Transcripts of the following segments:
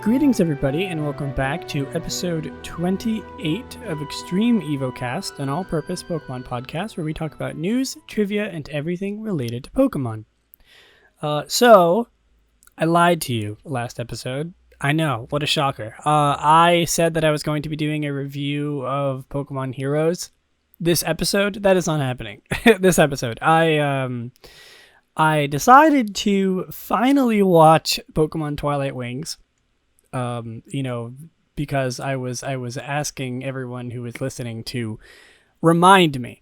Greetings, everybody, and welcome back to episode 28 of Extreme Evocast, an all-purpose Pokemon podcast where we talk about news, trivia, and everything related to Pokemon. So, I lied to you last episode. I know, what a shocker. I said that I was going to be doing a review of Pokemon Heroes. This episode, that is not happening. This episode, I decided to finally watch Pokemon Twilight Wings. Because I was asking everyone who was listening to remind me,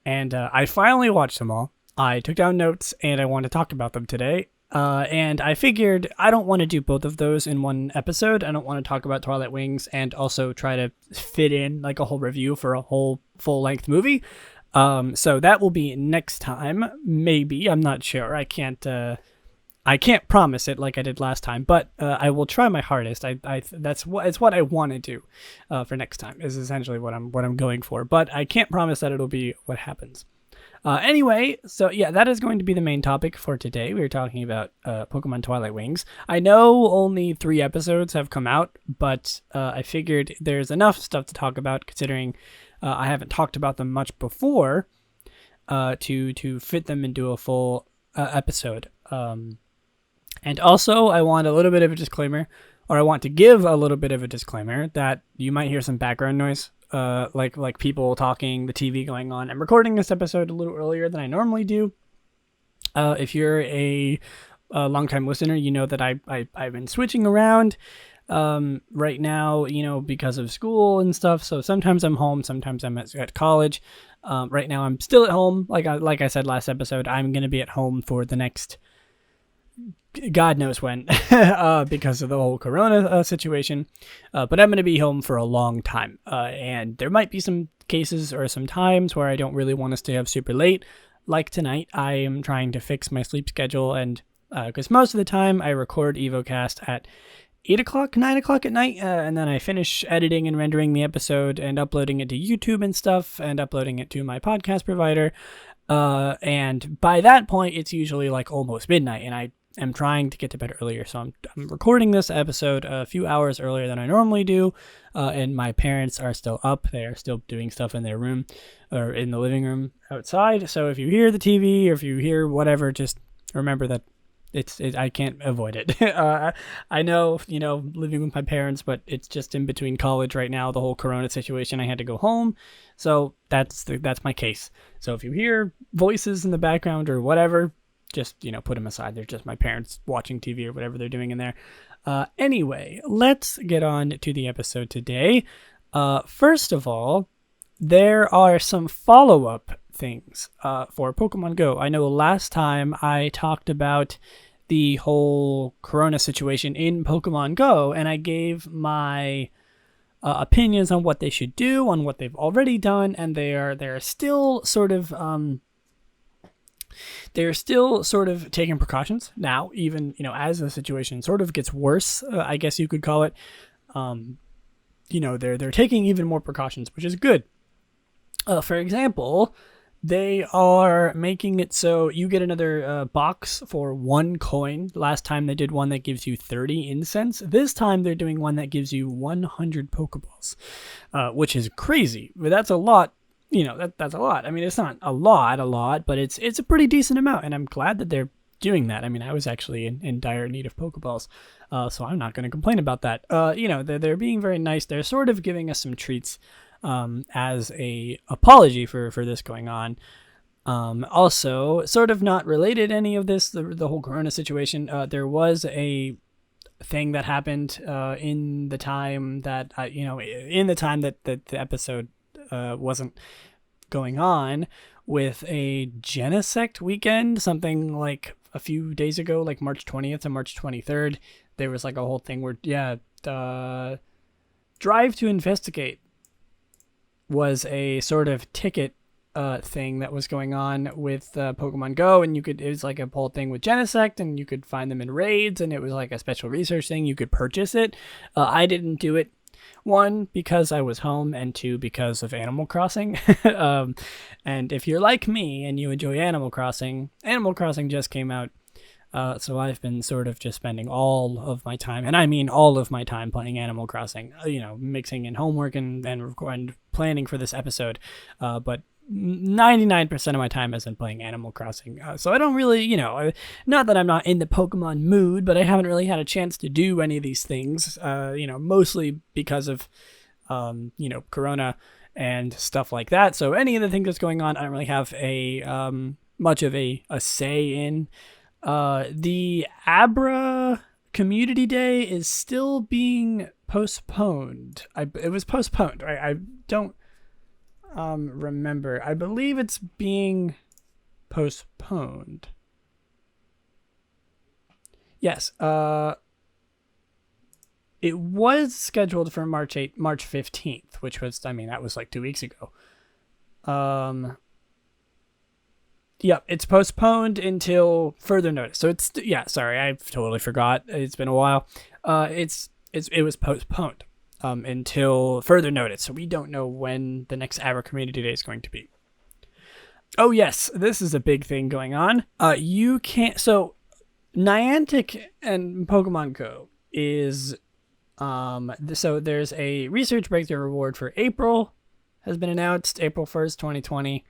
and I finally watched them all. I took down notes, and I want to talk about them today. And I figured I don't want to do both of those in one episode. I don't want to talk about Twilight Wings and also try to fit in like a whole review for a whole full-length movie. So that will be next time, maybe. I'm not sure. I can't promise it like I did last time, but I will try my hardest. It's what I want to do for next time is essentially what I'm going for. But I can't promise that it'll be what happens. Anyway, so yeah, that is going to be the main topic for today. We were talking about Pokemon Twilight Wings. I know only 3 episodes have come out, but I figured there's enough stuff to talk about considering I haven't talked about them much before to fit them into a full episode. And also, I want a little bit of a disclaimer, or I want to give a little bit of a disclaimer that you might hear some background noise, like people talking, the TV going on. I'm recording this episode a little earlier than I normally do. If you're a longtime listener, you know that I've been switching around right now, because of school and stuff. So sometimes I'm home, sometimes I'm at college. Right now I'm still at home. Like I said last episode, I'm going to be at home for the next God knows when, because of the whole corona situation. But I'm going to be home for a long time. And there might be some cases or some times where I don't really want to stay up super late. Like tonight, I am trying to fix my sleep schedule. And because most of the time I record Evocast at 8 o'clock, 9 o'clock at night. And then I finish editing and rendering the episode and uploading it to YouTube and stuff and uploading it to my podcast provider. And by that point, it's usually like almost midnight. And I'm trying to get to bed earlier, so I'm recording this episode a few hours earlier than I normally do, and my parents are still up. They are still doing stuff in their room, or in the living room outside, so if you hear the TV, or if you hear whatever, just remember that I can't avoid it. I know, living with my parents, but it's just in between college right now, the whole corona situation, I had to go home, so that's my case. So if you hear voices in the background or whatever, just, put them aside. They're just my parents watching TV or whatever they're doing in there. Anyway, let's get on to the episode today. First of all, there are some follow-up things for Pokemon Go. I know last time I talked about the whole corona situation in Pokemon Go, and I gave my opinions on what they should do, on what they've already done, and they're still sort of... They're still sort of taking precautions now, even, as the situation sort of gets worse, I guess you could call it. They're taking even more precautions, which is good. For example, they are making it so you get another box for 1 coin. Last time they did one that gives you 30 incense. This time they're doing one that gives you 100 Pokeballs, which is crazy. But that's a lot. That's a lot. I mean, it's not a lot, but it's a pretty decent amount, and I'm glad that they're doing that. I mean, I was actually in dire need of Pokeballs, so I'm not going to complain about that. They're being very nice. They're sort of giving us some treats as a apology for this going on. Also, sort of not related to any of this, the whole corona situation, there was a thing that happened in the time that, the episode wasn't going on, with a Genesect weekend, something like a few days ago, like March 20th to March 23rd. There was like a whole thing where, Drive to Investigate was a sort of ticket thing that was going on with Pokemon Go, and it was like a whole thing with Genesect, and you could find them in raids, and it was like a special research thing. You could purchase it. I didn't do it. 1, because I was home, and 2, because of Animal Crossing. And if you're like me and you enjoy Animal Crossing just came out So I've been sort of just spending all of my time, and I mean all of my time, playing Animal Crossing, mixing in homework and planning for this episode. But 99% of my time isn't playing Animal Crossing. So I don't really, not that I'm not in the Pokemon mood, but I haven't really had a chance to do any of these things, mostly because of, Corona and stuff like that. So any of the things that's going on, I don't really have much of a say in. The Abra Community Day is still being postponed. It was postponed, right? I don't remember. I believe it's being postponed. Yes. It was scheduled for March 15th, which was, that was like 2 weeks ago. Yep, it's postponed until further notice. So sorry, I totally forgot. It's been a while. It was postponed until further notice. So we don't know when the next Abra Community Day is going to be. Oh yes, this is a big thing going on. So Niantic and Pokemon Go is, so there's a research breakthrough reward for April has been announced, April 1st, 2020.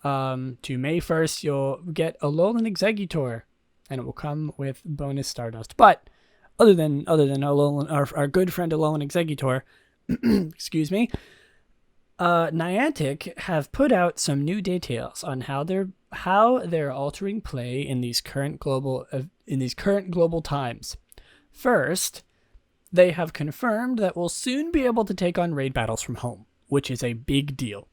To May 1st, you'll get Alolan Exeggutor, and it will come with bonus Stardust. But other than Alolan, our good friend Alolan Exeggutor, excuse me, Niantic have put out some new details on how they're altering play in these current global times. First, they have confirmed that we'll soon be able to take on raid battles from home, which is a big deal.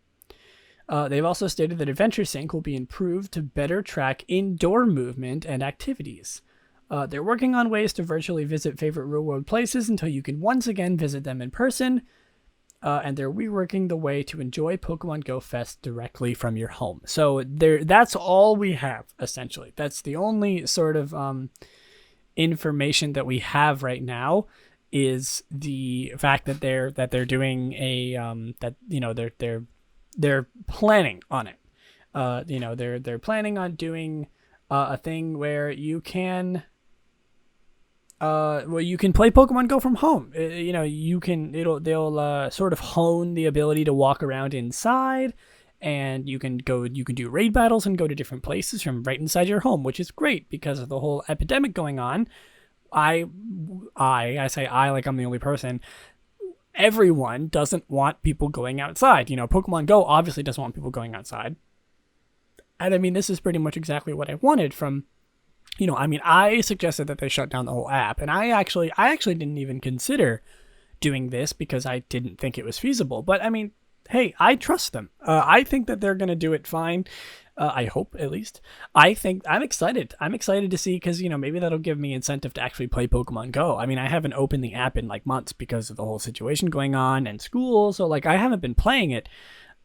They've also stated that Adventure Sync will be improved to better track indoor movement and activities. They're working on ways to virtually visit favorite real-world places until you can once again visit them in person, and they're reworking the way to enjoy Pokemon Go Fest directly from your home. So that's all we have, essentially. That's the only sort of information that we have right now, is the fact that they're doing they're planning on it. They're planning on doing a thing where you can play Pokemon Go from home. They'll sort of hone the ability to walk around inside, and you can do raid battles and go to different places from right inside your home, which is great because of the whole epidemic going on. I say I like I'm the only person. Everyone doesn't want people going outside. Pokemon Go obviously doesn't want people going outside. And this is pretty much exactly what I wanted from, I suggested that they shut down the whole app, and I actually didn't even consider doing this because I didn't think it was feasible. But hey, I trust them. I think that they're going to do it fine. I hope, at least. I'm excited. I'm excited to see, because, maybe that'll give me incentive to actually play Pokemon Go. I haven't opened the app in, months because of the whole situation going on and school. So, I haven't been playing it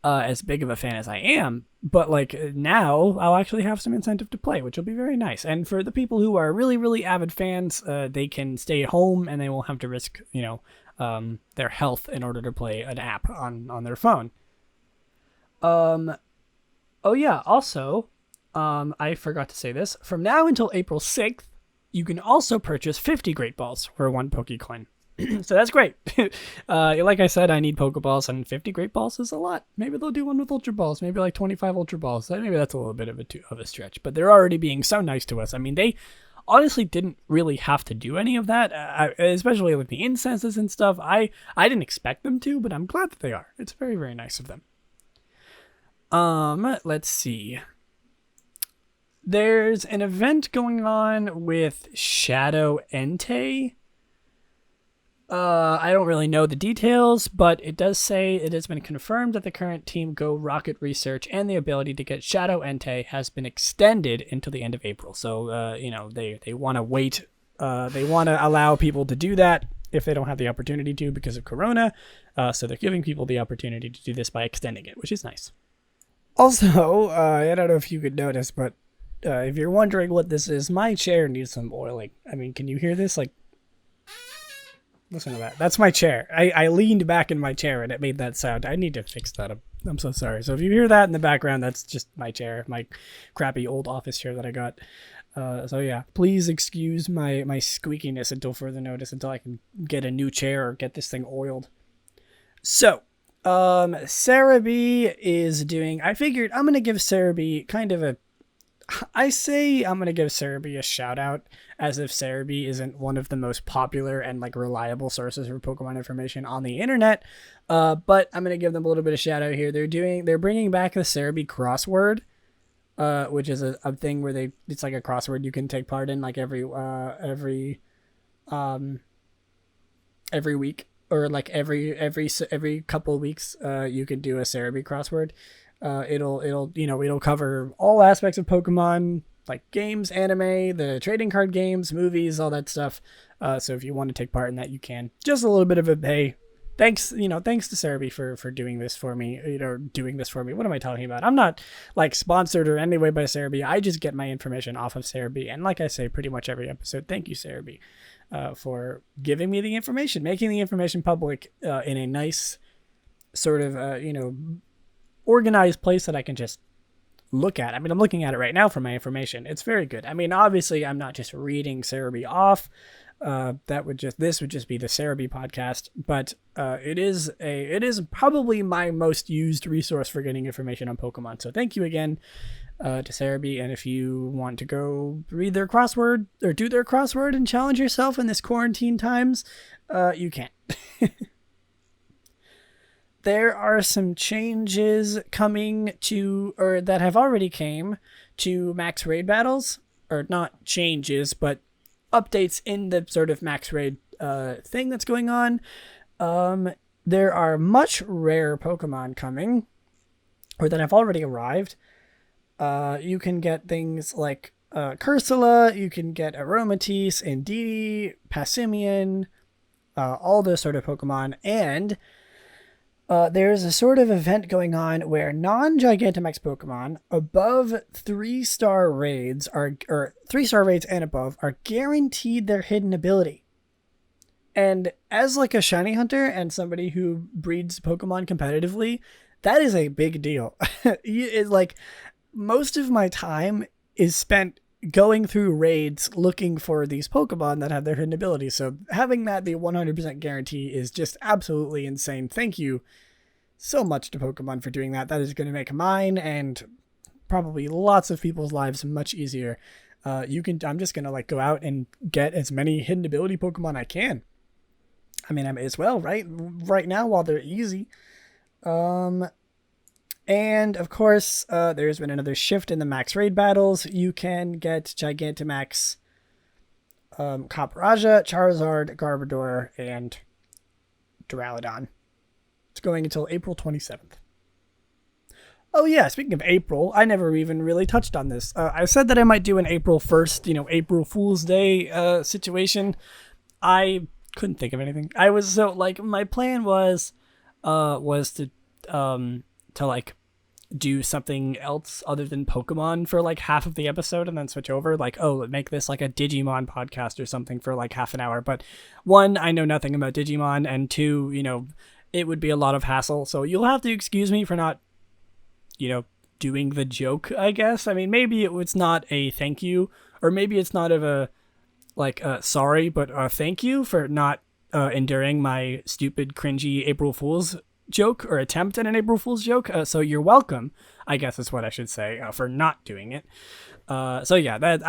as big of a fan as I am. But, now I'll actually have some incentive to play, which will be very nice. And for the people who are really, really avid fans, they can stay home and they won't have to risk, their health in order to play an app on their phone. Oh yeah, also, I forgot to say this. From now until April 6th, you can also purchase 50 Great Balls for 1 Pokecoin. So that's great. Like I said, I need Pokeballs, and 50 Great Balls is a lot. Maybe they'll do one with Ultra Balls, maybe 25 Ultra Balls. Maybe that's a little bit of a stretch, but they're already being so nice to us. They honestly didn't really have to do any of that, especially with the incenses and stuff. I didn't expect them to, but I'm glad that they are. It's very, very nice of them. Let's see. There's an event going on with Shadow Entei. I don't really know the details, but it does say it has been confirmed that the current Team Go Rocket research and the ability to get Shadow Entei has been extended until the end of April. So, they want to wait. They want to allow people to do that if they don't have the opportunity to because of Corona. So they're giving people the opportunity to do this by extending it, which is nice. Also, I don't know if you could notice, but if you're wondering what this is, my chair needs some oiling. Can you hear this? Listen to that. That's my chair. I leaned back in my chair and it made that sound. I need to fix that up. I'm so sorry. So if you hear that in the background, that's just my chair, my crappy old office chair that I got. So yeah, please excuse my squeakiness until further notice, until I can get a new chair or get this thing oiled. So, Sarah B is doing. I figured I'm gonna give Sarah B kind of a. I say I'm gonna give Sarah B a shout out, as if Sarah B isn't one of the most popular and like reliable sources for Pokemon information on the internet. But I'm gonna give them a little bit of shout out here. They're bringing back the Sarah B crossword. Which is a thing where it's like a crossword you can take part in like every week, or like every couple of weeks. You can do a Cerebi crossword. It'll cover all aspects of Pokemon, like games, anime, the trading card games, movies, all that stuff. So if you want to take part in that, you can. Just a little bit of a hey. Thanks to Cerebi for doing this for me. What am I talking about? I'm not like sponsored or any way by Cerebi. I just get my information off of Cerebi. And like I say, pretty much every episode, thank you, Cerebi, for giving me the information, making the information public in a nice sort of, organized place that I can just look at. I mean, I'm looking at it right now for my information. It's very good. I mean, obviously, I'm not just reading Cerebi off. This would just be the Cerebi podcast, but it is probably my most used resource for getting information on Pokemon. So thank you again to Cerebi, and if you want to go read their crossword or do their crossword and challenge yourself in this quarantine times, you can. There are some changes coming to, or that have already came to Max Raid battles, or not changes, but updates in the sort of Max Raid thing that's going on. There are much rarer Pokemon coming, or that have already arrived. You can get things like Cursula, you can get Aromatisse, Indeedee, Passimian, all those sort of Pokemon, and there's a sort of event going on where non-Gigantamax Pokemon above 3-star raids or 3-star raids and above are guaranteed their hidden ability. And as like a shiny hunter and somebody who breeds Pokemon competitively, that is a big deal. It's like most of my time is spent going through raids looking for these Pokemon that have their hidden abilities. So having that be 100% guarantee is just absolutely insane. Thank you so much to Pokemon for doing that. That is going to make mine and probably lots of people's lives much easier. I'm just going to like go out and get as many hidden ability Pokemon I can. I mean, I may as well, right now while they're easy. And of course, there's been another shift in the Max Raid battles. You can get Gigantamax, Copperajah, Charizard, Garbodor, and Duraludon. It's going until April 27th. Oh yeah, speaking of April, I never even really touched on this. I said that I might do an April 1st, April Fool's Day situation. I couldn't think of anything. My plan was to like do something else other than Pokemon for like half of the episode and then switch over, like, make this like a Digimon podcast or something for like half an hour. But one, I know nothing about Digimon, and two, it would be a lot of hassle. So you'll have to excuse me for not, doing the joke, I guess. I mean, maybe it's not a thank you, or maybe it's not of a like sorry, but thank you for not enduring my stupid, cringy April Fool's joke or attempt at an April Fool's joke. So you're welcome, I guess is what I should say, for not doing it. So yeah, that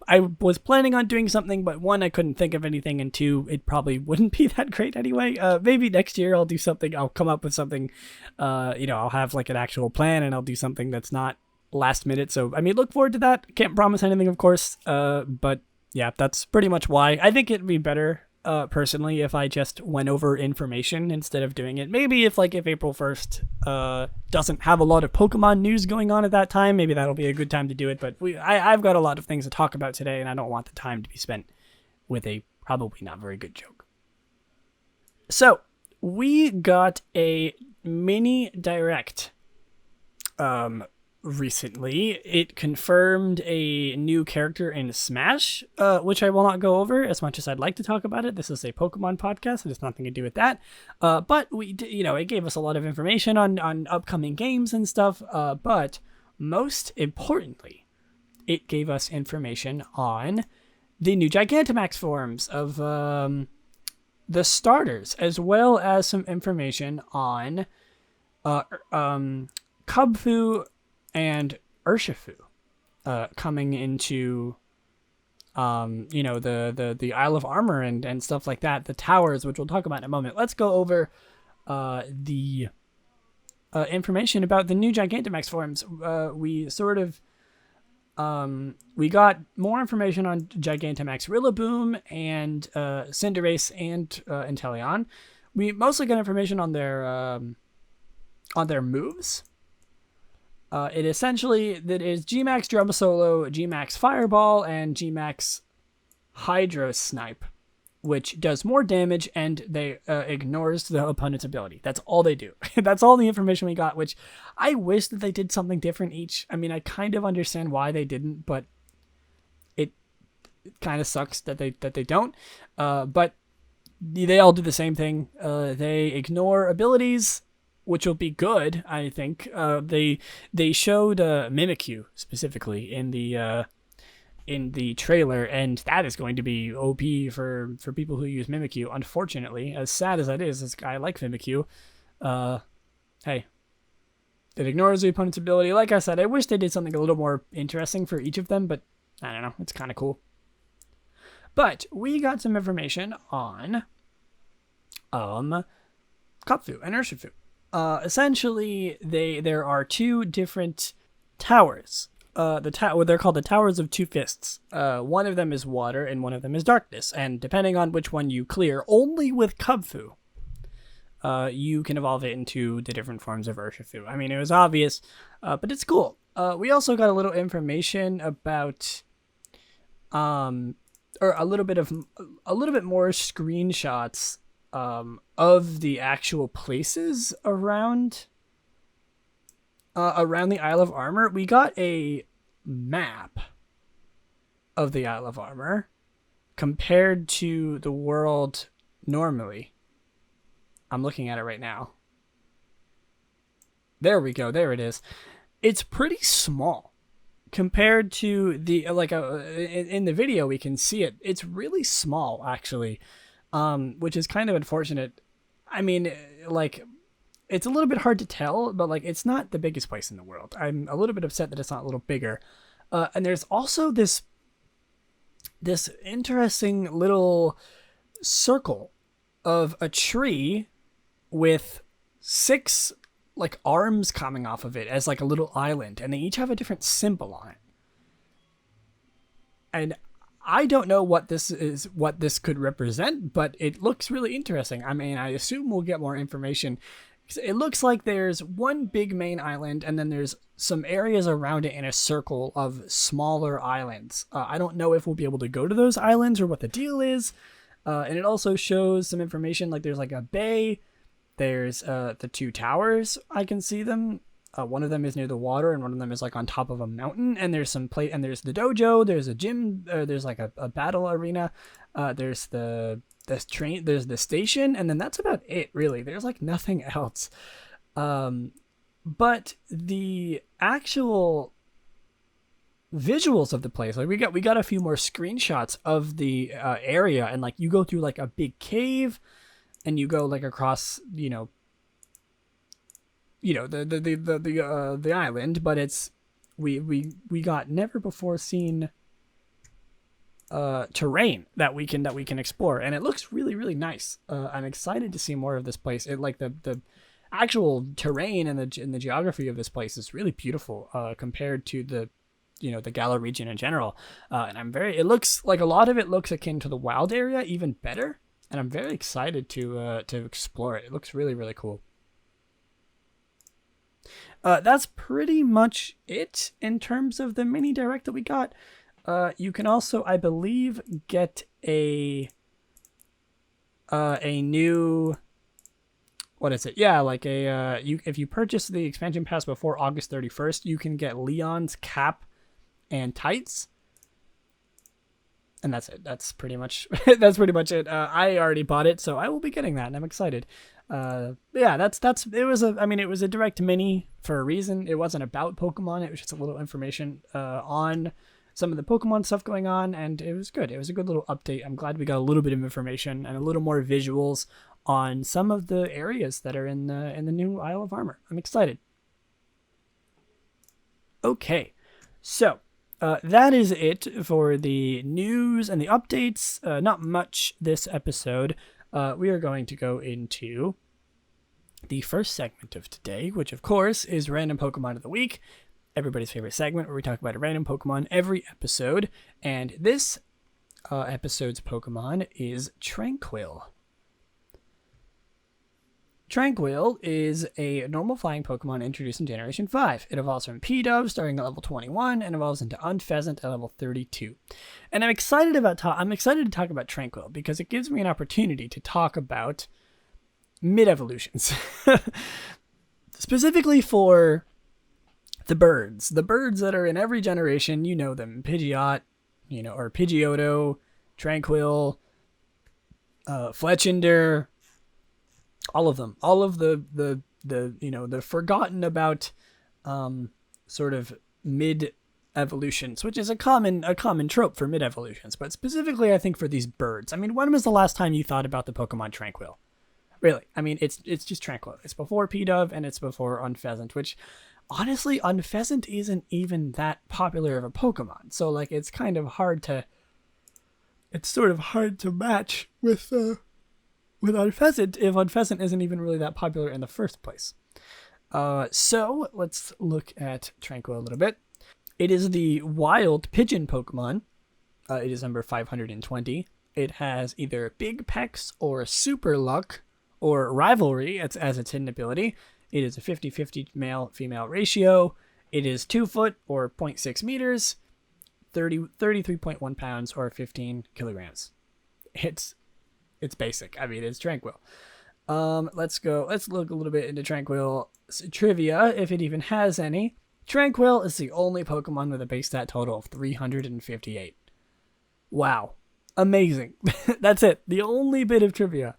I was planning on doing something, but one, I couldn't think of anything, and two, it probably wouldn't be that great anyway. Maybe next year I'll do something. I'll come up with something. I'll have like an actual plan, and I'll do something that's not last minute. So I mean, look forward to that. Can't promise anything, of course. But yeah, that's pretty much why. I think it'd be better, personally, if I just went over information instead of doing it. Maybe if April 1st doesn't have a lot of Pokemon news going on at that time, maybe that'll be a good time to do it. But I've got a lot of things to talk about today, and I don't want the time to be spent with a probably not very good joke. So we got a mini direct recently. It confirmed a new character in Smash, which I will not go over as much as I'd like to talk about it. This is a Pokemon podcast. It has nothing to do with that. But it gave us a lot of information on upcoming games and stuff. But most importantly, it gave us information on the new Gigantamax forms of the starters, as well as some information on Kubfu and Urshifu coming into the Isle of Armor and stuff like that, the towers, which we'll talk about in a moment. Let's go over the information about the new Gigantamax forms. We got more information on Gigantamax Rillaboom and Cinderace and Inteleon. We mostly got information on their moves. It essentially that is Gmax Drum Solo, Gmax Fireball, and Gmax Hydro Snipe, which does more damage and they ignores the opponent's ability. That's all they do. That's all the information we got, which I wish that they did something different each. I mean, I kind of understand why they didn't, but it kind of sucks that they don't. But they all do the same thing. They ignore abilities, which will be good, I think. They showed Mimikyu specifically in the trailer, and that is going to be OP for people who use Mimikyu. Unfortunately, as sad as that is, this guy like Mimikyu. Hey, it ignores the opponent's ability. Like I said, I wish they did something a little more interesting for each of them, but I don't know, it's kind of cool. But we got some information on Kubfu and Urshifu. Essentially, there are two different towers. They're called the Towers of Two Fists. One of them is water and one of them is darkness. And depending on which one you clear, only with Kubfu, you can evolve it into the different forms of Urshifu. I mean, it was obvious, but it's cool. We also got a little information about, or a little bit more screenshots of the actual places around the Isle of Armor. We got a map of the Isle of Armor compared to the world normally. I'm looking at it right now. There we go. There it is. It's pretty small compared to the in the video. We can see it. It's really small, actually. Which is kind of unfortunate. I mean, it's a little bit hard to tell, but it's not the biggest place in the world. I'm a little bit upset that it's not a little bigger. And there's also this interesting little circle of a tree with 6 arms coming off of it as a little island, and they each have a different symbol on it. And I don't know what this could represent, but it looks really interesting. I mean, I assume we'll get more information. It looks like there's one big main island, and then there's some areas around it in a circle of smaller islands. I don't know if we'll be able to go to those islands or what the deal is. And it also shows some information, there's a bay. There's the 2 towers. I can see them. One of them is near the water, and one of them is on top of a mountain. And there's and there's the dojo. There's a gym. There's a battle arena. There's this train. There's the station, and then that's about it. Really, there's nothing else. But the actual visuals of the place, we got a few more screenshots of the area, and you go through a big cave, and you go across the island, but it's we got never before seen terrain that we can explore, and it looks really, really nice. I'm excited to see more of this place. It the actual terrain and the geography of this place is really beautiful compared to the Galar region in general. And it looks a lot of it looks akin to the wild area, even better. And I'm very excited to explore it. It looks really, really cool. That's pretty much it in terms of the mini direct that we got. You can also, I believe, get a new, what is it? Yeah, if you purchase the expansion pass before August 31st, you can get Leon's cap and tights. And that's it. That's pretty much it. I already bought it, so I will be getting that, and I'm excited. Yeah, it was a direct mini for a reason. It wasn't about Pokemon. It was just a little information on some of the Pokemon stuff going on, and it was good. It was a good little update. I'm glad we got a little bit of information and a little more visuals on some of the areas that are in the new Isle of Armor. I'm excited. Okay, so that is it for the news and the updates. Not much this episode. We are going to go into the first segment of today, which of course is Random Pokemon of the Week, everybody's favorite segment where we talk about a random Pokemon every episode. And this episode's Pokemon is Tranquil. Tranquil is a normal flying Pokemon introduced in Generation 5. It evolves from P-Dove starting at level 21 and evolves into Unpheasant at level 32. And I'm excited to talk about Tranquil because it gives me an opportunity to talk about mid-evolutions. Specifically for the birds. The birds that are in every generation, you know them. Pidgeot, or Pidgeotto, Tranquil, Fletchinder, all of them. All of the forgotten about sort of mid-evolutions, which is a common trope for mid-evolutions. But specifically, I think for these birds. I mean, when was the last time you thought about the Pokemon Tranquil? Really, I mean, it's just Tranquil. It's before P-Dove and it's before Unpheasant, which, honestly, Unpheasant isn't even that popular of a Pokemon. So, like, it's kind of hard to... It's sort of hard to match with Unpheasant if Unpheasant isn't even really that popular in the first place. So, let's look at Tranquil a little bit. It is the wild pigeon Pokemon. It is number 520. It has either Big Pecs or Super Luck or Rivalry as its hidden ability. It is a 50-50 male-female ratio. It is 2 foot or 0.6 meters, 33.1 pounds or 15 kilograms. It's basic. I mean, it's Tranquil. Let's look a little bit into Tranquil trivia, if it even has any. Tranquil is the only Pokemon with a base stat total of 358. Wow. Amazing. That's it. The only bit of trivia.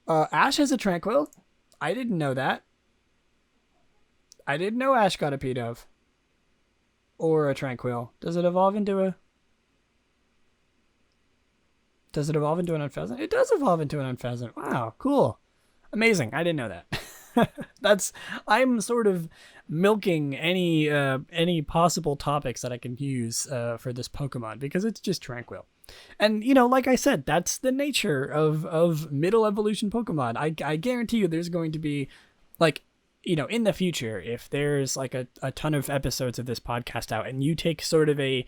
Ash has a Tranquil. I didn't know that. I didn't know Ash got a P-Dove. Or a Tranquil. Does it evolve into an Unpheasant? It does evolve into an Unpheasant. Wow, cool. Amazing. I didn't know that. I'm sort of milking any possible topics that I can use for this Pokemon because it's just Tranquil. And, like I said, that's the nature of middle evolution Pokemon. I guarantee you there's going to be, like, in the future, if there's like a ton of episodes of this podcast out and you take sort of a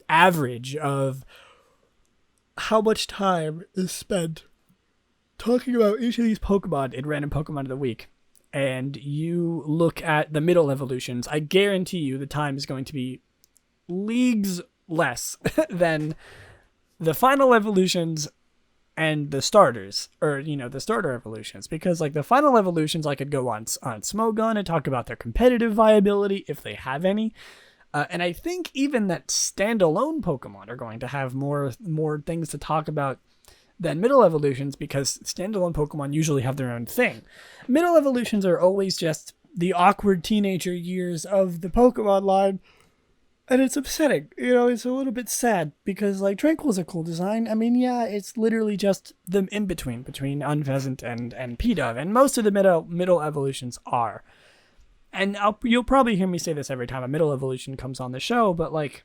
average of how much time is spent talking about each of these Pokemon in Random Pokemon of the Week, and you look at the middle evolutions, I guarantee you the time is going to be leagues less than the final evolutions and the starters, or, the starter evolutions, because, like, the final evolutions, I could go on Smogon and talk about their competitive viability, if they have any, and I think even that standalone Pokemon are going to have more things to talk about than middle evolutions, because standalone Pokemon usually have their own thing. Middle evolutions are always just the awkward teenager years of the Pokemon line, and it's upsetting. It's a little bit sad because, like, Tranquil's a cool design. I mean, yeah, it's literally just the in-between between Unpheasant and P-Dove, and most of the middle evolutions are. And you'll probably hear me say this every time a middle evolution comes on the show, but, like,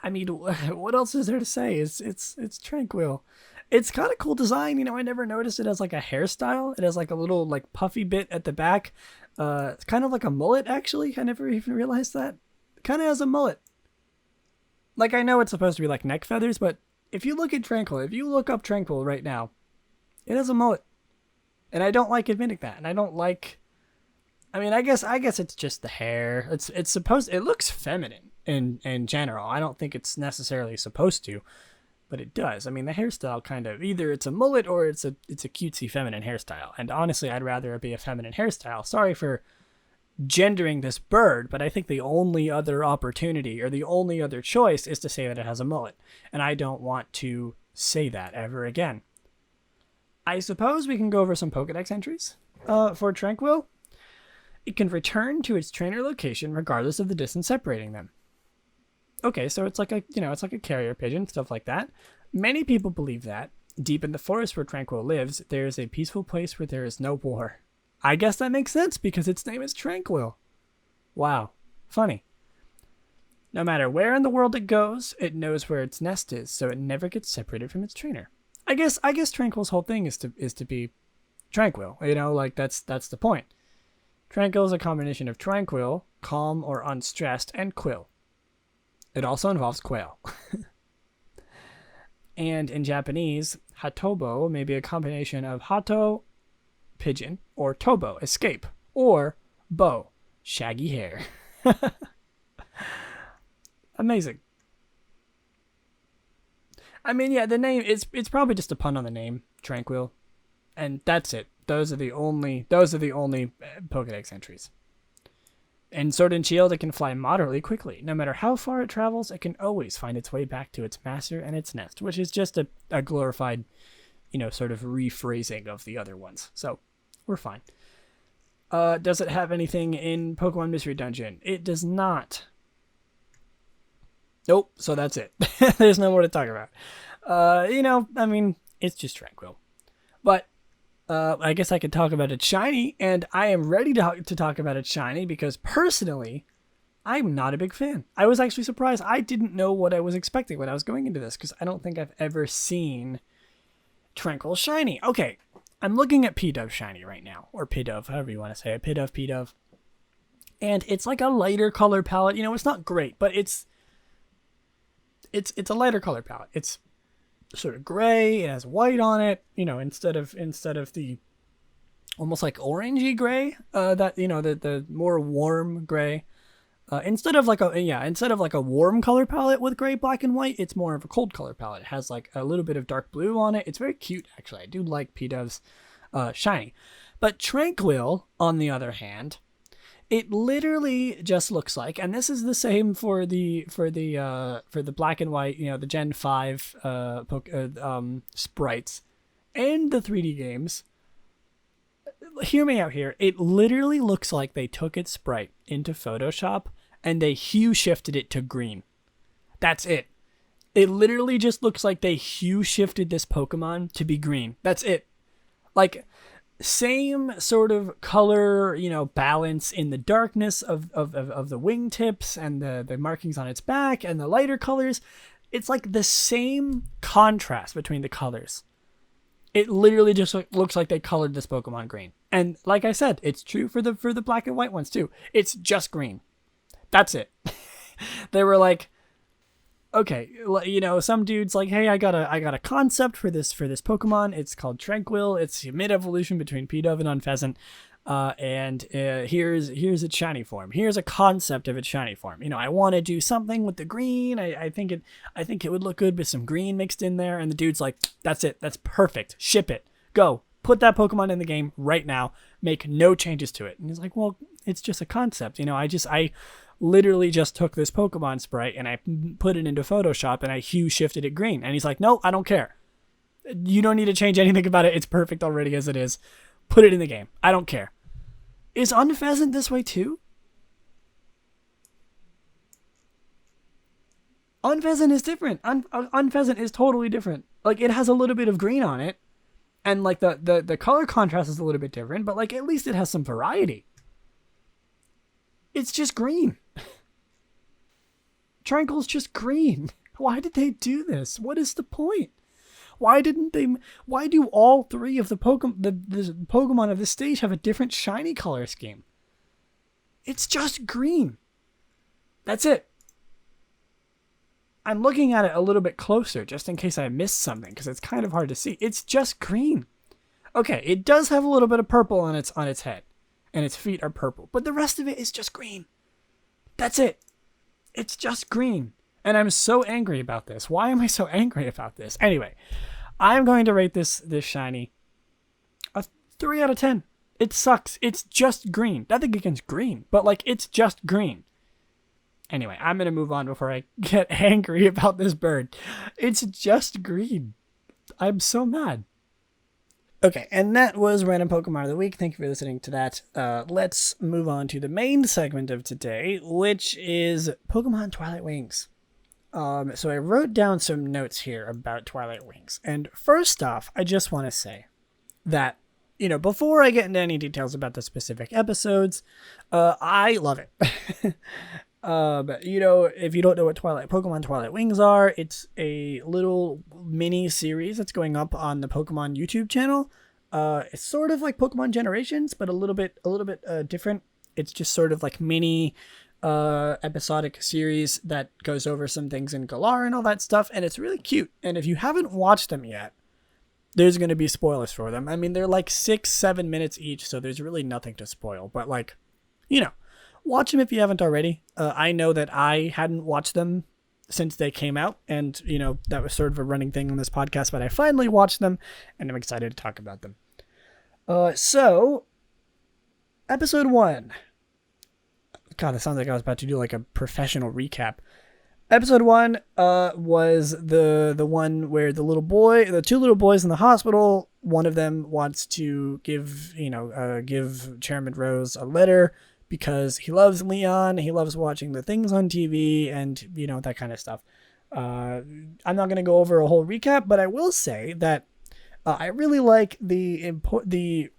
I mean, what else is there to say? It's Tranquil. It's got a cool design. I never noticed it as, like, a hairstyle. It has, like, a little, like, puffy bit at the back. It's kind of like a mullet, actually. I never even realized that. Kind of has a mullet. Like, I know it's supposed to be like neck feathers, but if you look at Tranquil, if you look up Tranquil right now, it has a mullet. And I don't like admitting that. And I don't like... I mean, I guess it's just the hair. It looks feminine in general. I don't think it's necessarily supposed to, but it does. I mean, the hairstyle kind of, either it's a mullet or it's a cutesy feminine hairstyle. And honestly, I'd rather it be a feminine hairstyle. Sorry for gendering this bird, but I think the only other opportunity or the only other choice is to say that it has a mullet. And I don't want to say that ever again. I suppose we can go over some Pokedex entries for Tranquil. It can return to its trainer location regardless of the distance separating them. Okay, so it's like it's like a carrier pigeon, stuff like that. Many people believe that deep in the forest where Tranquil lives, there is a peaceful place where there is no war. I guess that makes sense because its name is Tranquil. Wow, funny. No matter where in the world it goes, it knows where its nest is, so it never gets separated from its trainer. I guess Tranquil's whole thing is to be tranquil. That's the point. Tranquil is a combination of tranquil, calm or unstressed, and quill. It also involves quail. And in Japanese, hatobo may be a combination of hato, pigeon, or tobo, escape, or bo, shaggy hair. Amazing. I mean, yeah, the name it's probably just a pun on the name, Tranquil, and that's it. Those are the only Pokédex entries. In Sword and Shield, it can fly moderately quickly. No matter how far it travels, it can always find its way back to its master and its nest, which is just a glorified, sort of rephrasing of the other ones. So, we're fine. Does it have anything in Pokemon Mystery Dungeon? It does not. Nope, so that's it. There's no more to talk about. I mean, it's just Tranquil. But I guess I could talk about its shiny, and I am ready to talk about its shiny because personally, I'm not a big fan. I was actually surprised. I didn't know what I was expecting when I was going into this because I don't think I've ever seen Tranquil shiny. Okay, I'm looking at Pidove shiny right now, or Pidove, however you want to say it. Pidove. And it's like a lighter color palette. It's not great, but it's a lighter color palette. It's sort of gray. It has white on it, instead of the almost like orangey gray, the more warm gray. Instead of like a warm color palette with gray, black, and white, it's more of a cold color palette. It has like a little bit of dark blue on it. It's very cute, actually. I do like Pidove's shiny. But Tranquil, on the other hand, it literally just looks like, and this is the same for the black and white, the Gen 5 sprites and the 3D games. Hear me out here. It literally looks like they took its sprite into Photoshop and they hue shifted it to green. That's it. It literally just looks like they hue shifted this Pokemon to be green. That's it. Like, same sort of color, balance in the darkness of the wingtips and the markings on its back and the lighter colors. It's like the same contrast between the colors. It literally just looks like they colored this Pokemon green. And like I said, it's true for the black and white ones too. It's just green. That's it. They were like, okay, some dude's like, hey, I got a concept for this Pokemon. It's called Tranquil. It's a mid-evolution between Pidove and Unfezant. And here's its shiny form. Here's a concept of its shiny form. I want to do something with the green. I think it would look good with some green mixed in there. And the dude's like, that's it. That's perfect. Ship it. Go. Put that Pokemon in the game right now. Make no changes to it. And he's like, well, it's just a concept. I literally just took this Pokemon sprite and I put it into Photoshop and I hue shifted it green. And he's like, no, I don't care. You don't need to change anything about it. It's perfect already as it is. Put it in the game. I don't care. Is Unfezant this way too? Unfezant is different. Unfezant is totally different. Like, it has a little bit of green on it. And like the color contrast is a little bit different, but like at least it has some variety. It's just green. Tranquil's just green. Why did they do this? What is the point? Why do all three of the Pokemon of this stage have a different shiny color scheme? It's just green. That's it. I'm looking at it a little bit closer just in case I missed something because it's kind of hard to see. It's just green. Okay, it does have a little bit of purple on its head and its feet are purple, but the rest of it is just green. That's it. It's just green. And I'm so angry about this. Why am I so angry about this? Anyway, I'm going to rate this shiny a 3 out of 10. It sucks. It's just green. Nothing against green, but like it's just green. Anyway, I'm going to move on before I get angry about this bird. It's just green. I'm so mad. Okay, and that was Random Pokemon of the Week. Thank you for listening to that. Let's move on to the main segment of today, which is Pokemon Twilight Wings. So I wrote down some notes here about Twilight Wings. And first off, I just want to say that, before I get into any details about the specific episodes, I love it. If you don't know what Pokemon Twilight Wings are, it's a little mini series that's going up on the Pokemon YouTube channel. It's sort of like Pokemon Generations, but a little bit different. It's just sort of like mini episodic series that goes over some things in Galar and all that stuff, and it's really cute. And if you haven't watched them yet, there's going to be spoilers for them. I mean, they're like 6-7 minutes each, so there's really nothing to spoil. But watch them if you haven't already. I know that I hadn't watched them since they came out, and that was sort of a running thing on this podcast, but I finally watched them, and I'm excited to talk about them. So episode 1. God, it sounds like I was about to do like a professional recap. Episode 1 was the one where the two little boys in the hospital, one of them wants to give Chairman Rose a letter because he loves Leon, he loves watching the things on TV, and that kind of stuff. I'm not going to go over a whole recap, but I will say that I really like the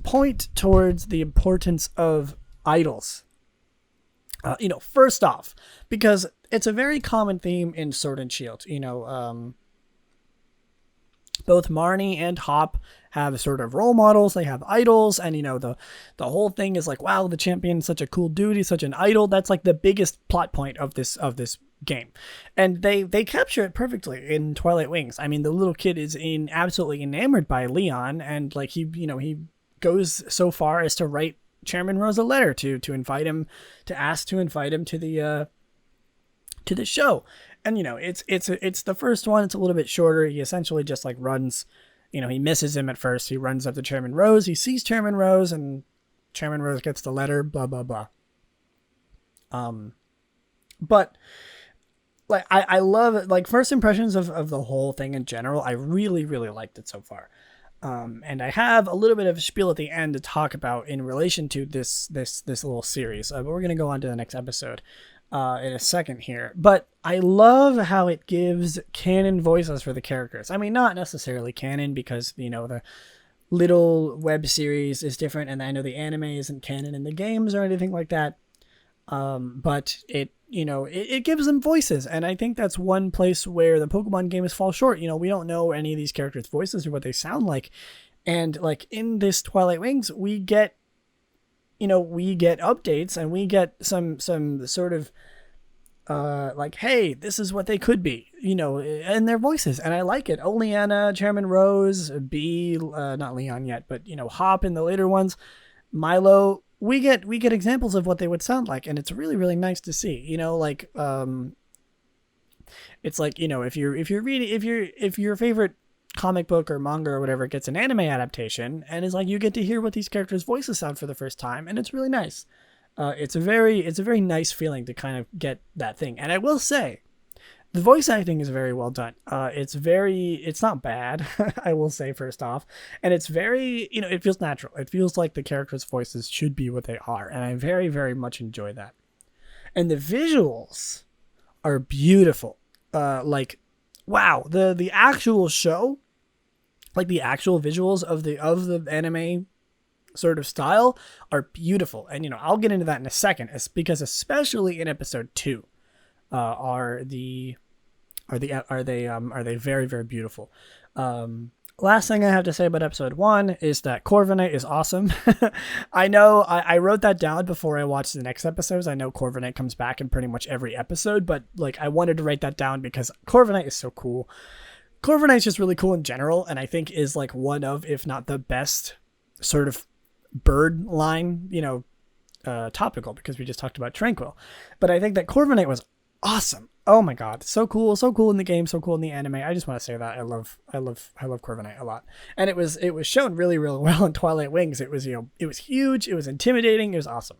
point towards the importance of idols. First off, because it's a very common theme in Sword and Shield. Both Marnie and Hop have sort of role models. They have idols, and the whole thing is like, wow, the champion is such a cool dude. He's such an idol. That's like the biggest plot point of this game, and they capture it perfectly in Twilight Wings. I mean, the little kid is absolutely enamored by Leon, and like he goes so far as to write Chairman Rose a letter to invite him to the show. And it's the first one. It's a little bit shorter. He essentially just like runs, he misses him at first. He runs up to Chairman Rose. He sees Chairman Rose, and Chairman Rose gets the letter, blah blah blah. But like I love it. Like, first impressions of the whole thing in general, I really liked it so far. And I have a little bit of a spiel at the end to talk about in relation to this little series, but we're going to go on to the next episode in a second here. But I love how it gives canon voices for the characters. I mean, not necessarily canon, because the little web series is different, and I know the anime isn't canon in the games or anything like that. But it gives them voices, and I think that's one place where the Pokemon games fall short. We don't know any of these characters' voices or what they sound like, and like in this Twilight Wings, we get updates, and we get some sort of like, hey, this is what they could be, and their voices, and I like it. Oleana, Chairman Rose, Bee, not Leon yet, but Hop in the later ones, Milo. We get examples of what they would sound like, and it's really nice to see. It's like, if your favorite comic book or manga or whatever gets an anime adaptation, and it's like you get to hear what these characters' voices sound for the first time, and it's really nice. It's a very nice feeling to kind of get that thing. And I will say, the voice acting is very well done. It's not bad, I will say, first off. And it's very, it feels natural. It feels like the characters' voices should be what they are. And I very much enjoy that. And the visuals are beautiful. Like, wow, the actual show, like the actual visuals of the anime sort of style are beautiful. And, I'll get into that in a second, because especially in episode 2, are they very beautiful. Last thing I have to say about episode 1 is that Corviknight is awesome. I know I wrote that down before I watched the next episodes. I know Corviknight comes back in pretty much every episode, but like, I wanted to write that down because Corviknight is so cool. Corviknight's just really cool in general, and I think is like one of, if not the best sort of bird line, topical, because we just talked about Tranquil. But I think that Corviknight was awesome. Oh my god, so cool in the game, so cool in the anime. I just want to say that I love Corviknight a lot, and it was shown really well in Twilight Wings. It was it was huge, it was intimidating, it was awesome.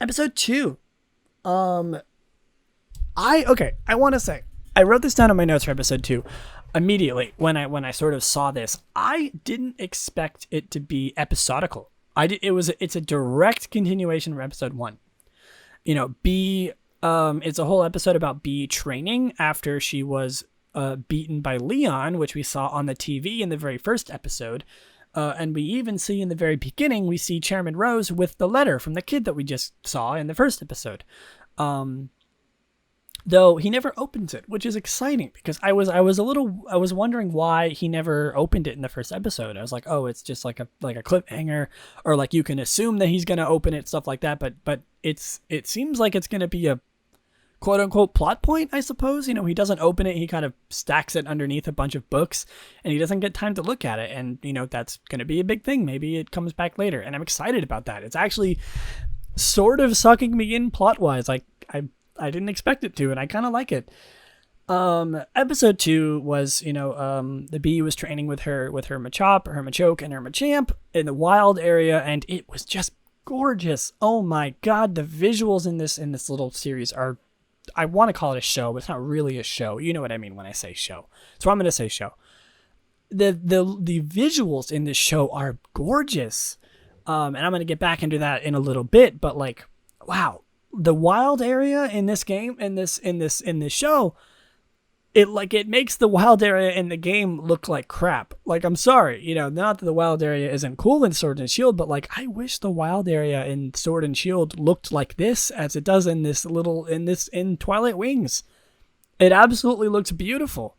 Episode 2, I want to say I wrote this down in my notes for episode 2. Immediately when I sort of saw this, I didn't expect it to be episodical. It's a direct continuation from episode 1. You know, B, it's a whole episode about B training after she was beaten by Leon, which we saw on the TV in the very first episode. And we even see in the very beginning, we see Chairman Rose with the letter from the kid that we just saw in the first episode. Though he never opens it, which is exciting because I was wondering why he never opened it in the first episode. I was like, oh, it's just like a cliffhanger, or like you can assume that he's gonna open it, stuff like that. But it seems like it's gonna be a quote unquote plot point, I suppose. You know, he doesn't open it, he kind of stacks it underneath a bunch of books, and he doesn't get time to look at it. And you know, that's gonna be a big thing. Maybe it comes back later, and I'm excited about that. It's actually sort of sucking me in plot wise. Like I didn't expect it to, and I kind of like it. Episode 2 was, you know, the bee was training with her Machop, her Machoke, and her Machamp in the wild area, and it was just gorgeous. Oh my god, the visuals in this little series are, I want to call it a show, but it's not really a show. You know what I mean when I say show. So I'm going to say show. The visuals in this show are gorgeous. And I'm going to get back into that in a little bit, but like, wow. The wild area in this game, in this show, it makes the wild area in the game look like crap. Like, I'm sorry, you know, not that the wild area isn't cool in Sword and Shield, but like, I wish the wild area in Sword and Shield looked like this as it does in Twilight Wings. It absolutely looks beautiful.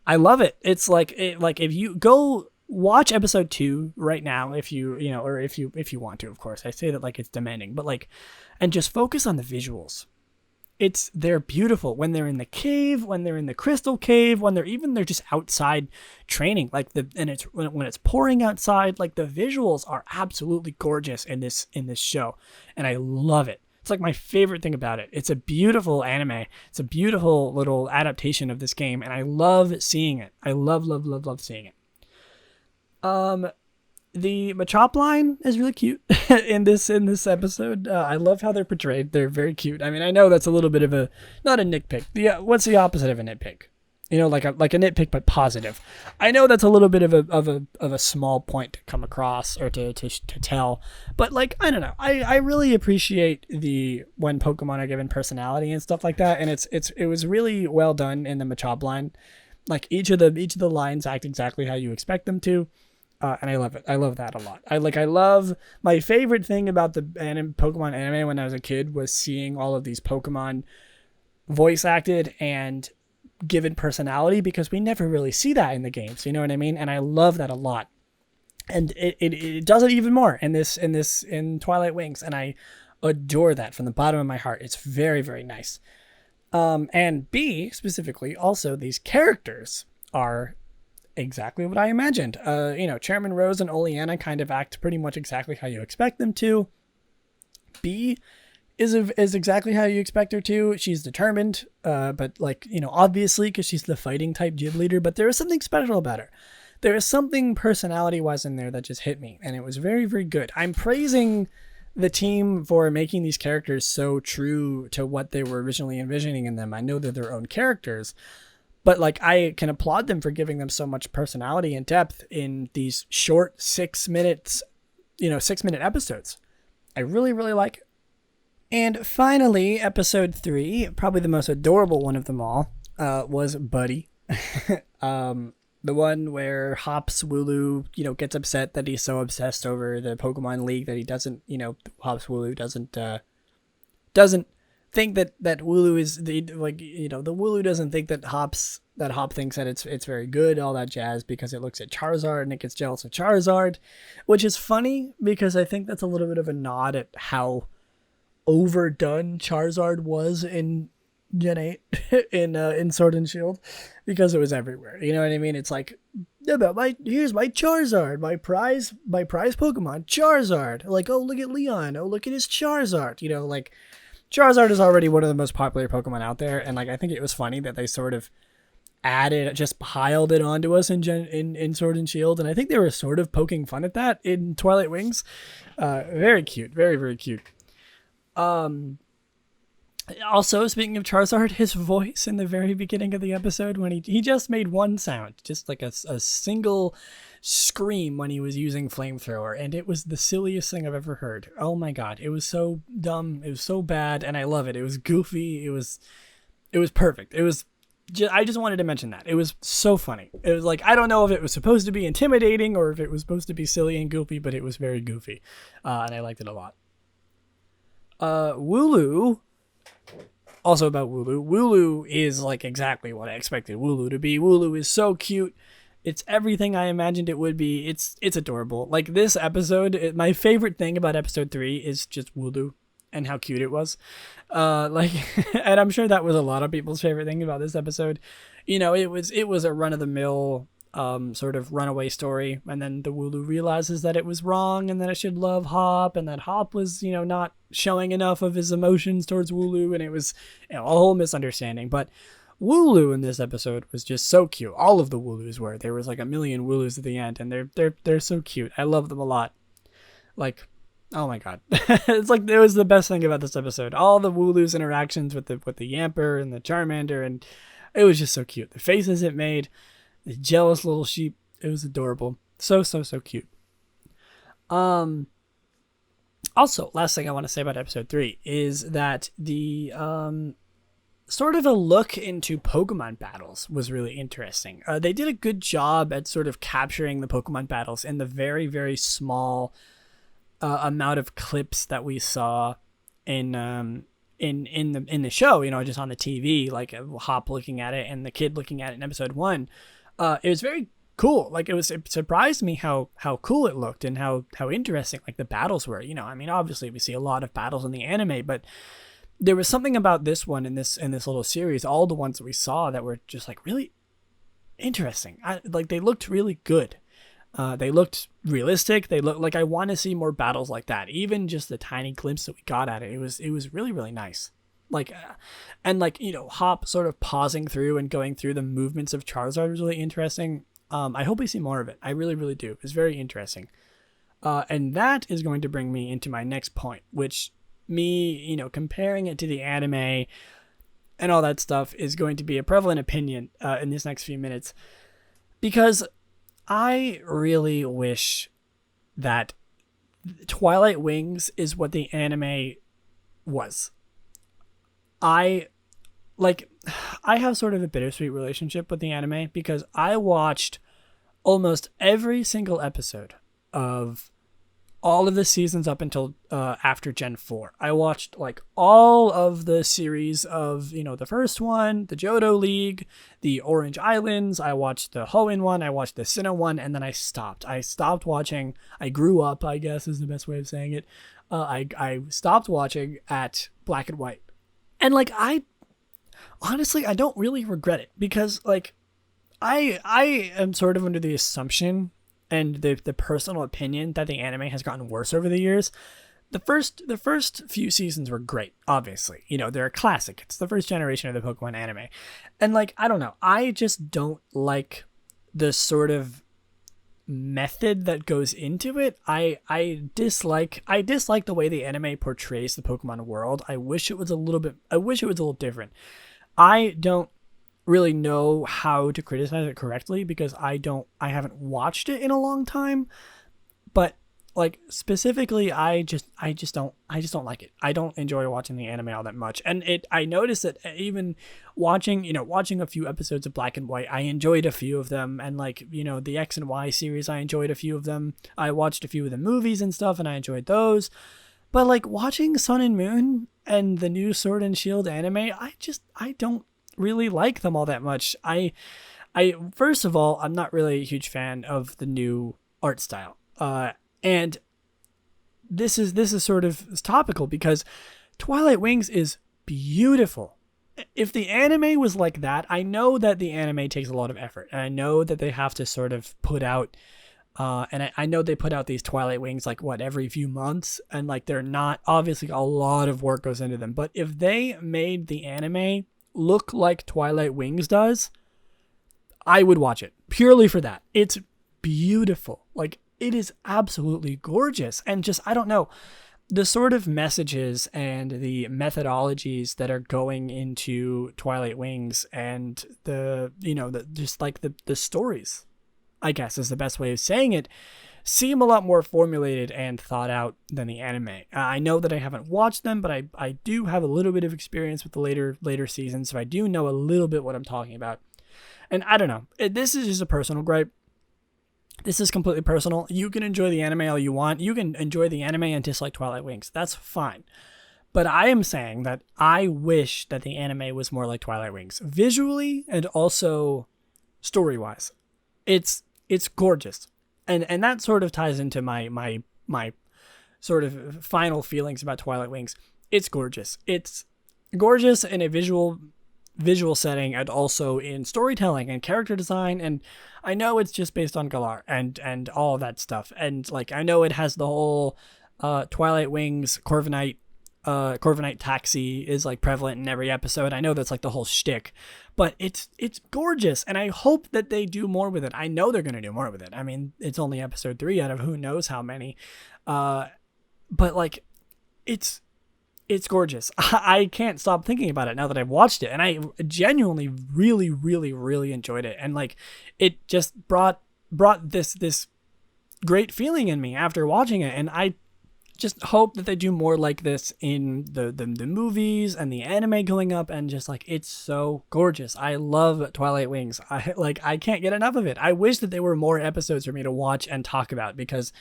I love it. It's like if you go watch episode 2 right now, if you want to, of course. I say that like it's demanding, but like, and just focus on the visuals. They're beautiful when they're in the cave, when they're in the crystal cave, when they're just outside training, like when it's pouring outside, like the visuals are absolutely gorgeous in this show, and I love it. It's like my favorite thing about it. It's a beautiful anime. It's a beautiful little adaptation of this game, and I love seeing it. I love seeing it. The Machop line is really cute in this episode. I love how they're portrayed. They're very cute. I mean, I know that's a little bit of not a nitpick. What's the opposite of a nitpick? You know, like a nitpick, but positive. I know that's a little bit of a small point to come across or to tell, but like, I don't know. I really appreciate when Pokemon are given personality and stuff like that. And it was really well done in the Machop line. Like each of the lines act exactly how you expect them to. And I love it. I love that a lot. I love, my favorite thing about the Pokemon anime when I was a kid was seeing all of these Pokemon voice acted and given personality, because we never really see that in the games. You know what I mean? And I love that a lot. And it does it even more in Twilight Wings. And I adore that from the bottom of my heart. It's very, very nice. And B, specifically, also these characters are exactly what I imagined. You know, Chairman Rose and Oleana kind of act pretty much exactly how you expect them to. B is exactly how you expect her to. She's determined, but like, you know, obviously because she's the fighting type gym leader, but there is something special about her. There is something personality-wise in there that just hit me, and it was very, very good. I'm praising the team for making these characters so true to what they were originally envisioning in them. I know they're their own characters, but like, I can applaud them for giving them so much personality and depth in these short 6 minute episodes. I really, really like it. And finally, episode 3, probably the most adorable one of them all, was Buddy. The one where Hops Wooloo, you know, gets upset that he's so obsessed over the Pokemon League that he doesn't, you know, Hops Wooloo doesn't think that Wooloo is the, like, you know, the Wooloo doesn't think that Hop thinks that it's very good, all that jazz, because it looks at Charizard and it gets jealous of Charizard, which is funny because I think that's a little bit of a nod at how overdone Charizard was in Gen 8 in Sword and Shield, because it was everywhere. You know what I mean? It's like, here's my Charizard, my prize Pokemon, Charizard. Like, oh, look at Leon. Oh, look at his Charizard. You know, like, Charizard is already one of the most popular Pokemon out there, and like, I think it was funny that they sort of just piled it onto us in Sword and Shield, and I think they were sort of poking fun at that in Twilight Wings. Very cute, very, very cute. Also, speaking of Charizard, his voice in the very beginning of the episode when he just made one sound, just like a single scream when he was using Flamethrower, and it was the silliest thing I've ever heard. Oh my god, it was so dumb, it was so bad, and I love it. It was goofy, it was perfect. I just wanted to mention that. It was so funny. It was like, I don't know if it was supposed to be intimidating or if it was supposed to be silly and goofy, but it was very goofy, and I liked it a lot. Wooloo. Also about Wooloo. Wooloo is like exactly what I expected Wooloo to be. Wooloo is so cute. It's everything I imagined it would be. It's adorable. Like this episode, my favorite thing about episode 3 is just Wooloo and how cute it was. And I'm sure that was a lot of people's favorite thing about this episode. You know, it was a run of the mill sort of runaway story, and then the Wooloo realizes that it was wrong and that it should love Hop, and that Hop was, you know, not showing enough of his emotions towards Wooloo, and it was, you know, a whole misunderstanding. But Wooloo in this episode was just so cute. All of the Wooloos were. There was like a million Wooloos at the end, and they're so cute. I love them a lot. Like, oh my god, it's like it was the best thing about this episode. All the Wooloo's interactions with the Yamper and the Charmander, and it was just so cute. The faces it made. The jealous little sheep. It was adorable. So cute. Also, last thing I want to say about episode 3 is that the sort of a look into Pokemon battles was really interesting. They did a good job at sort of capturing the Pokemon battles in the very, very small amount of clips that we saw in the show, you know, just on the TV, like Hop looking at it and the kid looking at it in episode 1. It was very cool. Like it surprised me how cool it looked and how interesting like the battles were. You know, I mean, obviously we see a lot of battles in the anime, but there was something about this one in this little series, all the ones that we saw, that were just like really interesting. Like they looked really good. They looked realistic. They looked like I want to see more battles like that. Even just the tiny glimpse that we got at it, it was really, really nice. Like, and like, you know, Hop sort of pausing through and going through the movements of Charizard was really interesting. I hope we see more of it. I really, really do. It's very interesting. And that is going to bring me into my next point, which you know, comparing it to the anime and all that stuff is going to be a prevalent opinion in this next few minutes, because I really wish that Twilight Wings is what the anime was. I have sort of a bittersweet relationship with the anime because I watched almost every single episode of all of the seasons up until after Gen 4. I watched like all of the series of, you know, the first one, the Johto League, the Orange Islands. I watched the Hoenn one, I watched the Sinnoh one, and then I stopped. I stopped watching. I grew up, I guess is the best way of saying it. I stopped watching at Black and White. And like I don't really regret it, because like I am sort of under the assumption and the personal opinion that the anime has gotten worse over the years. The first few seasons were great, obviously. You know, they're a classic. It's the first generation of the Pokemon anime. And like, I don't know, I just don't like the sort of method that goes into it. I dislike the way the anime portrays the Pokemon world. I wish it was a little different. I don't really know how to criticize it correctly because I haven't watched it in a long time. But like specifically, I just don't like it. I don't enjoy watching the anime all that much. And I noticed that even watching a few episodes of Black and White, I enjoyed a few of them. And like, you know, the X and Y series, I enjoyed a few of them. I watched a few of the movies and stuff and I enjoyed those. But like watching Sun and Moon and the new Sword and Shield anime, I don't really like them all that much. I first of all, I'm not really a huge fan of the new art style. And this is sort of topical because Twilight Wings is beautiful. If the anime was like that, I know that the anime takes a lot of effort, and I know that they have to sort of put out, and I know they put out these Twilight Wings like every few months, and like they're not, obviously a lot of work goes into them. But if they made the anime look like Twilight Wings does, I would watch it purely for that. It's beautiful. Like, it is absolutely gorgeous. And just, I don't know. the sort of messages and the methodologies that are going into Twilight Wings and the stories, I guess is the best way of saying it, seem a lot more formulated and thought out than the anime. I know that I haven't watched them, but I do have a little bit of experience with the later seasons, so I do know a little bit what I'm talking about. And I don't know, this is just a personal gripe. This is completely personal. You can enjoy the anime all you want. You can enjoy the anime and dislike Twilight Wings. That's fine. But I am saying that I wish that the anime was more like Twilight Wings, visually and also story-wise. It's gorgeous. And that sort of ties into my sort of final feelings about Twilight Wings. It's gorgeous. It's gorgeous in a visual setting and also in storytelling and character design. And I know it's just based on Galar and all of that stuff. And like, I know it has the whole Twilight Wings Corviknight taxi is like prevalent in every episode. I know that's like the whole shtick, but it's gorgeous. And I hope that they do more with it. I know they're going to do more with it. I mean, it's only episode 3 out of who knows how many. But like, it's gorgeous. I can't stop thinking about it now that I've watched it. And I genuinely really, really, really enjoyed it. And like, it just brought this great feeling in me after watching it. And I just hope that they do more like this in the movies and the anime going up, and just like, it's so gorgeous. I love Twilight Wings. I can't get enough of it. I wish that there were more episodes for me to watch and talk about, because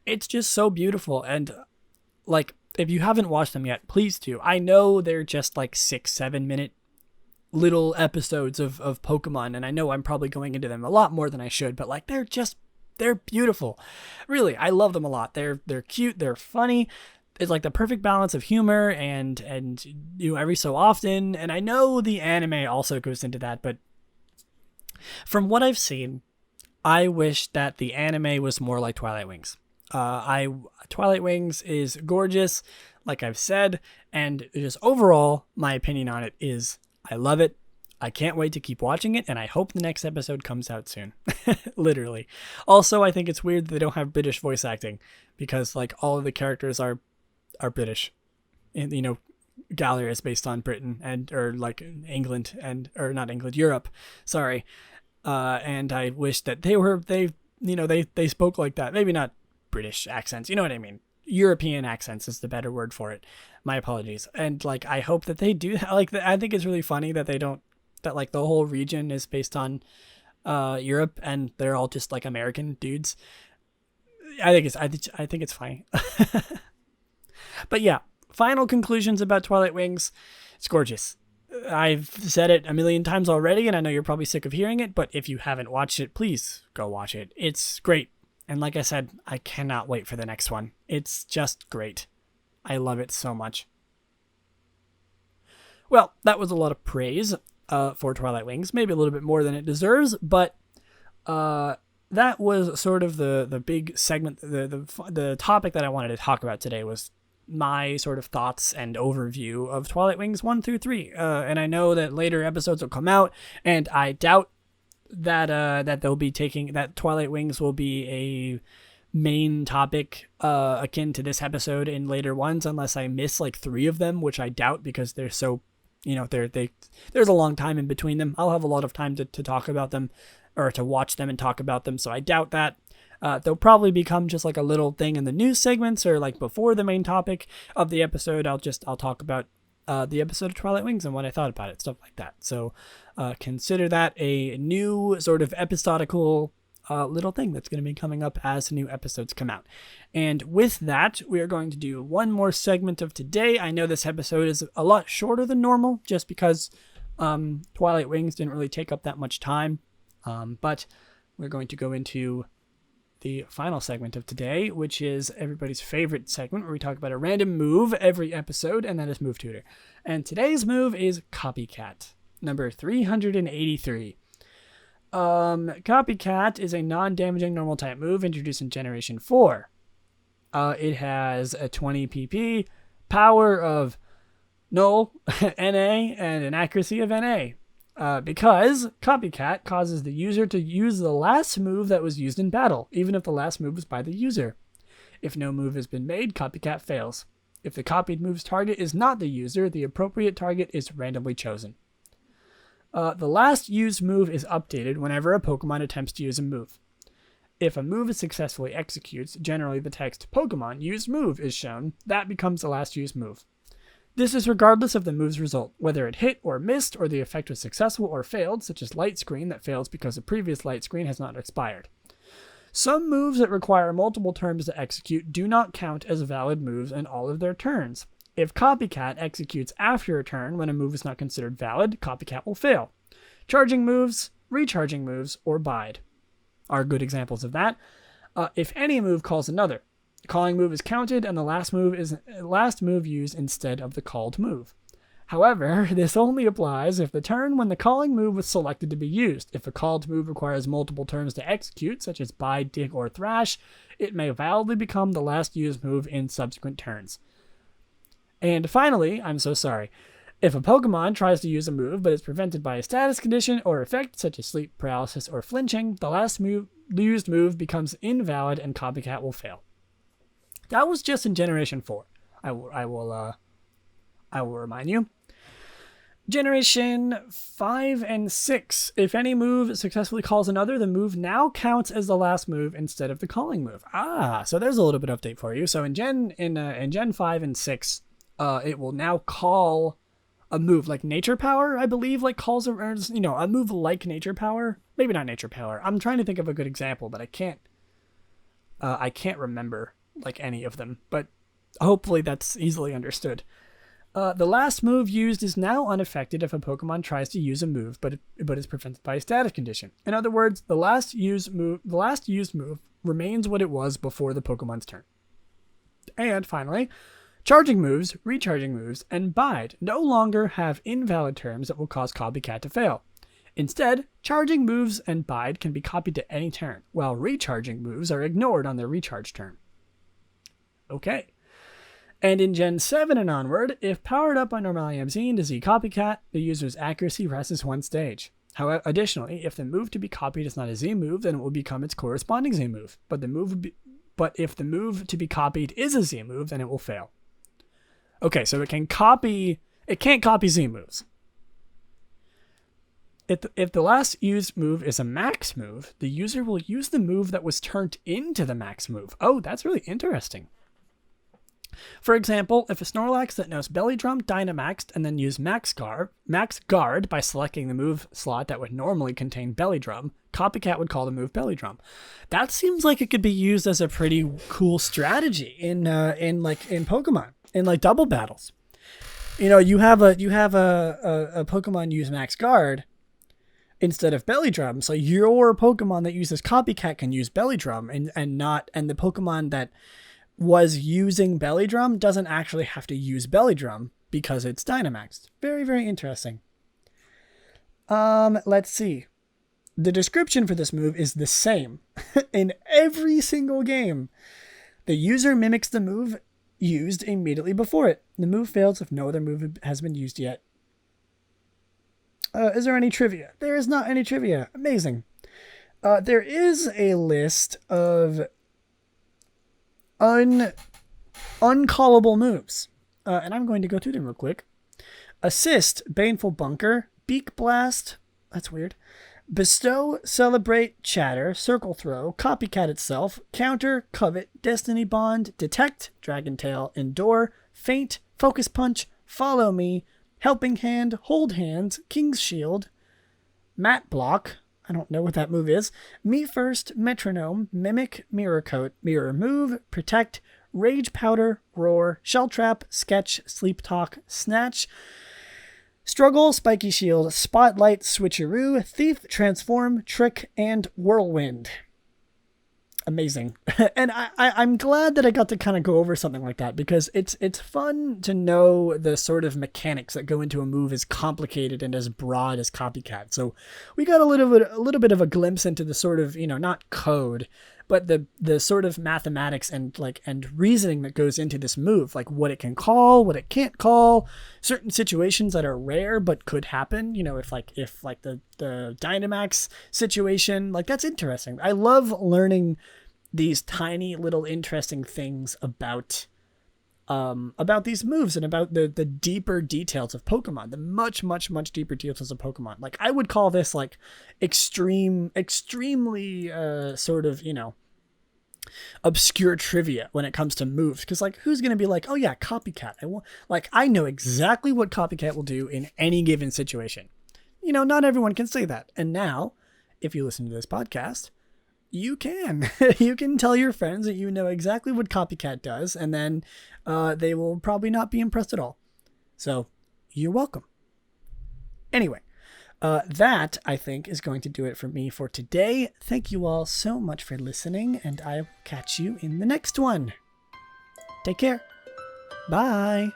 it's just so beautiful. And like, if you haven't watched them yet, please do. I know they're just like 6-7 minute little episodes of Pokemon, and I know I'm probably going into them a lot more than I should, but like, they're beautiful. Really, I love them a lot. They're cute, they're funny. It's like the perfect balance of humor and every so often. And I know the anime also goes into that, but from what I've seen, I wish that the anime was more like Twilight Wings. Twilight Wings is gorgeous, like I've said, and just overall, my opinion on it is I love it. I can't wait to keep watching it, and I hope the next episode comes out soon. Literally. Also, I think it's weird that they don't have British voice acting, because like all of the characters are British. And Galar is based on Britain or like England or not England, Europe. Sorry. And I wish that they spoke like that. Maybe not British accents, you know what I mean? European accents is the better word for it. My apologies. And like, I hope that they do that. Like, I think it's really funny that that like the whole region is based on Europe, and they're all just like American dudes. I think it's funny. But yeah, final conclusions about Twilight Wings. It's gorgeous. I've said it a million times already, and I know you're probably sick of hearing it, but if you haven't watched it, please go watch it. It's great. And like I said, I cannot wait for the next one. It's just great. I love it so much. Well, that was a lot of praise for Twilight Wings. Maybe a little bit more than it deserves, but that was sort of the big segment. The topic that I wanted to talk about today was my sort of thoughts and overview of Twilight Wings 1 through 3. And I know that later episodes will come out, and I doubt that they'll be that Twilight Wings will be a main topic akin to this episode in later ones, unless I miss like 3 of them, which I doubt, because they're so, there's a long time in between them. I'll have a lot of time to talk about them, or to watch them and talk about them, so I doubt that. They'll probably become just like a little thing in the news segments, or like before the main topic of the episode. I'll talk about the episode of Twilight Wings and what I thought about it, stuff like that. So consider that a new sort of episodical little thing that's going to be coming up as new episodes come out. And with that, we are going to do one more segment of today. I know this episode is a lot shorter than normal, just because Twilight Wings didn't really take up that much time. But we're going to go into the final segment of today, which is everybody's favorite segment, where we talk about a random move every episode, and that is Move Tutor. And today's move is Copycat, number 383. Copycat is a non-damaging normal type move introduced in Generation 4. It has a 20 PP, power of null, NA, and an accuracy of NA. Because Copycat causes the user to use the last move that was used in battle, even if the last move was by the user. If no move has been made, copycat fails. If the copied move's target is not the user, the appropriate target is randomly chosen. The last used move is updated whenever a Pokemon attempts to use a move. If a move is successfully executes, generally the text Pokemon used move is shown. That becomes the last used move. This is regardless of the move's result, whether it hit or missed, or the effect was successful or failed, such as light screen that fails because the previous light screen has not expired. Some moves that require multiple turns to execute do not count as valid moves in all of their turns. If Copycat executes after a turn when a move is not considered valid, Copycat will fail. Charging moves, recharging moves, or bide are good examples of that. If any move calls another, the calling move is counted and the last move used instead of the called move. However, this only applies if the turn when the calling move was selected to be used. If a called move requires multiple turns to execute, such as bide, dig, or thrash, it may validly become the last used move in subsequent turns. And finally, I'm so sorry, if a Pokemon tries to use a move but is prevented by a status condition or effect such as sleep, paralysis, or flinching, the last used move becomes invalid and Copycat will fail. That was just in Generation 4. I will remind you. Generation 5 and 6. If any move successfully calls another, the move now counts as the last move instead of the calling move. So there's a little bit of update for you. So in Gen 5 and 6, it will now call a move like Nature Power, I believe, like calls a move like Nature Power. Maybe not Nature Power. I'm trying to think of a good example, but I can't remember like any of them. But hopefully that's easily understood. The last move used is now unaffected if a Pokemon tries to use a move, but is prevented by a status condition. In other words, the last used move remains what it was before the Pokemon's turn. And finally, charging moves, recharging moves, and bide no longer have invalid terms that will cause Copycat to fail. Instead, charging moves and bide can be copied to any turn, while recharging moves are ignored on their recharge turn. Okay. And in Gen 7 and onward, if powered up by normal IMZ to Z Copycat, the user's accuracy rises one stage. However, additionally, if the move to be copied is not a Z move, then it will become its corresponding Z move. But if the move to be copied is a Z move, then it will fail. Okay, so it can't copy Z moves. If the last used move is a max move, the user will use the move that was turned into the max move. Oh, that's really interesting. For example, if a Snorlax that knows Belly Drum Dynamaxed and then used Max Guard by selecting the move slot that would normally contain Belly Drum, Copycat would call the move Belly Drum. That seems like it could be used as a pretty cool strategy in Pokemon, in like double battles. You have a Pokemon use Max Guard instead of Belly Drum, so your Pokemon that uses Copycat can use Belly Drum, and the Pokemon that was using Belly Drum doesn't actually have to use Belly Drum because it's Dynamaxed. Very, very interesting. Let's see. The description for this move is the same in every single game. The user mimics the move used immediately before it. The move fails if no other move has been used yet. Is there any trivia? There is not any trivia. Amazing. There is a list of uncallable moves. And I'm going to go through them real quick. Assist, Baneful Bunker, Beak Blast, that's weird. Bestow, Celebrate, Chatter, Circle Throw, Copycat itself, Counter, Covet, Destiny Bond, Detect, Dragon Tail, Endure, Feint, Focus Punch, Follow Me, Helping Hand, Hold Hands, King's Shield, Mat Block, I don't know what that move is, Me First, Metronome, Mimic, Mirror Coat, Mirror Move, Protect, Rage Powder, Roar, Shell Trap, Sketch, Sleep Talk, Snatch, Struggle, Spiky Shield, Spotlight, Switcheroo, Thief, Transform, Trick, and Whirlwind. Amazing. And I'm glad that I got to kind of go over something like that, because it's fun to know the sort of mechanics that go into a move as complicated and as broad as Copycat. So we got a little bit of a glimpse into the sort of, not code, but the sort of mathematics and reasoning that goes into this move, like what it can call, what it can't call, certain situations that are rare but could happen. If the Dynamax situation, like that's interesting. I love learning these tiny little interesting things about these moves and about the deeper details of Pokemon, the much, much, much deeper details of Pokemon. Like, I would call this like extremely sort of, obscure trivia when it comes to moves. Because, like, who's going to be like, oh yeah, Copycat. I know exactly what Copycat will do in any given situation. Not everyone can say that. And now, if you listen to this podcast, you can. You can tell your friends that you know exactly what Copycat does, and then they will probably not be impressed at all. So, you're welcome. Anyway, that, I think, is going to do it for me for today. Thank you all so much for listening, and I will catch you in the next one. Take care. Bye.